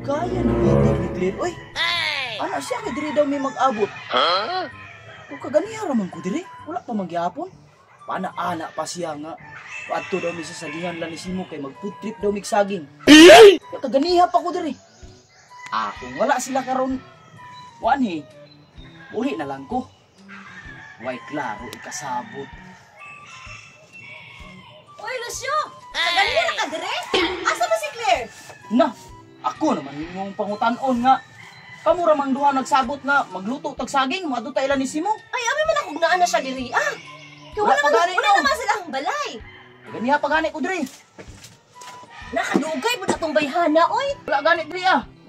Kaya na meeting ni Claire. Uy, ana siya kay diri daw may mag-abot. Kung kaganiya raman ko diri, wala pa magyapon. Paana-ana pa siya nga. Adto daw mi sa sagingan lang ni Simo kay mag-food trip daw mig saging. Kaya kaganiya pa ko diri. Kung wala sila karon, wani, uli na lang ko. Way klaro ikasabot. Uy, Lucio! Kaganiya na ka dire? Asa ba si Claire? Na, ako naman yung pangutan-on nga. Kamura mang duha nagsabot nga magluto tag saging, maadto ta ila ni Simo. Ay, abi man ako naan na siya diri. Kaya wala naman silang balay. Ganiya pa gani ko diri. Nakadugay mo na itong bayhana, oy. Wala gani diri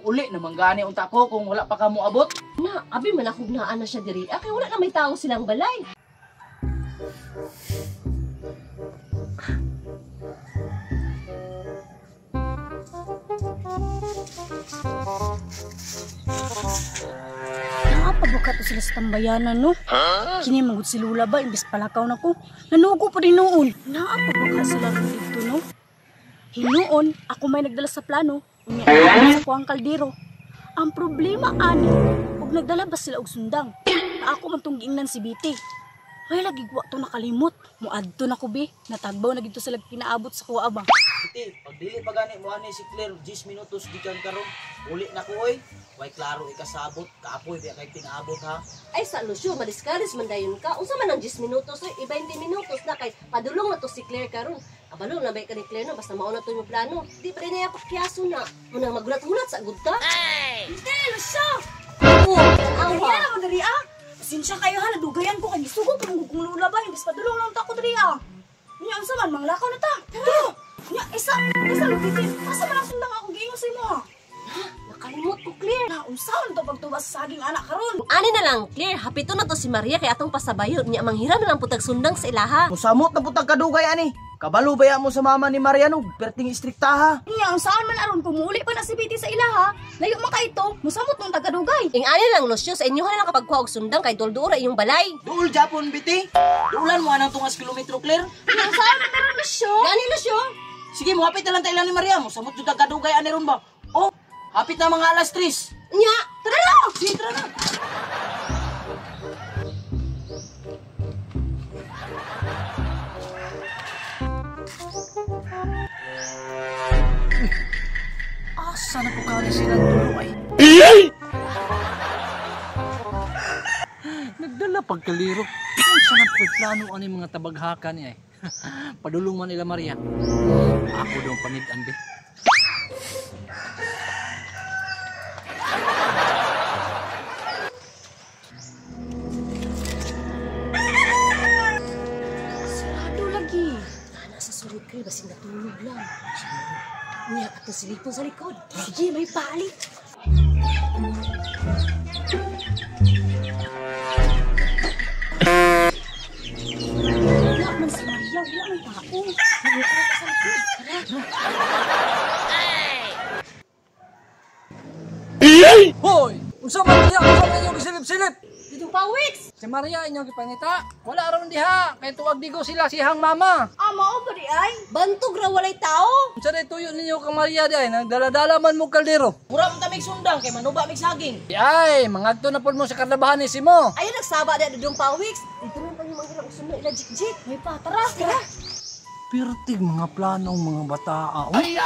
Uli naman gani unta ko kung wala pa ka mo abot. Na, abi man ako naan na siya diri. Kaya wala na may tao silang balay. Pabuka to sila sa tambayanan, no? Kini manggod si Lula ba, imbis palakaw na ko. Nanugo pa rin noon. Pabuka sila dito, no? Hinuon, ako may nagdala sa plano. Unya sa kuwang kaldero. Ang problema, ani, huwag nagdala ba sila og sundang? Na ako man tong giingnan si Biti. Ay, lagi guwa to nakalimot. Muadto na ko, be. Natagbaw na gito sila pinaabot sa kuwa ba. Biti, pag dili pa gani mo ani si Claire 10 minutos gikan karon. Uli na ko oy. Way klaro ikasabot, kapoy biya kay pinaabot ha. Ay, sa Lucio, madiskaris man dayon ka. Unsa man ang 10 minutos, oy, 20 minutos na kay padulong na to si Claire karon. Abalong na bay ka ni Claire no, basta mauna to yung plano. Di pa rin niya pakyaso na. Munang magulat-gulat sa agud ka. Hindi, Lucio! Ang hila naman dari, Sinsya kayo ha, nadugayan ko. Kagisugo ko nung Lula ba, imbis padulong lang ta ko dari, Niya, ang saman, manglakaw na ta. Tara! Niya, isa lupitin. Asa man ang sundang akong giingos sa imo, Nakalimot ko, Claire. Unsaon to pagtubas sa saging anak karon? Ani na lang, Claire. Hapito na to si Maria kay atong pasabayon. Niya, manghiram na lang putag sundang sa ilaha. Musamot na putag kadugay ani. Kabalo baya mo sa mama ni Mariano, perting istrikta ha. Niya, unsaon man aron kung muuli pa na si Biti sa ilaha. Layo man ka ito, musamot nung tagadugay. Ing ani lang, Lucio, sa inyo na lang kapag kuha og sundang kay duldura inyong balay. Duol Japon Biti. Duulan mo anang tungas kilometro Claire. Unsaon man aron, Lucio? Gani, Lucio? Sige mo hapit na lang tayo ni Maria mo. Samot jud kadugay ani ron ba? Oh, hapit na mga alas 3. Nya, tara na! Sige, tara na. Asa na po kani silang tulo ay? Nagdala pagkaliro. Asa na pagplano ani mga tabaghakan niya ay? Padulong man nila Maria. Ako daw panidan be. Sarado lagi. Nasa sulod kayo, basing natulog lang. Niya, at silipon sa likod. Sige, may palit. Wala man si Maria, wala man tao. Nagukura ka sa likod. Hoy! Unsa man diha? Unsa man inyong gisilip-silip? Dudong pawiks! Si Maria inyong gipangita? Wala aron diha. Kay tuwag digo sila sihang mama. Mao ba di ay? Bantog ra walay tao! Unsa day tuyo ninyo kang Maria di ay? Nagdala-dala man mo kaldero. Mura mo tamig sundang kay manuba mig saging. Di ay, mangadto na pud mo sa karnabahan ni Simo. Ayun, nagsaba na dudong pawiks. Dito lang pa yung mga hirang usun na ila jik-jik. May patara. Tara. Pirtig mga planong mga bata. Ay!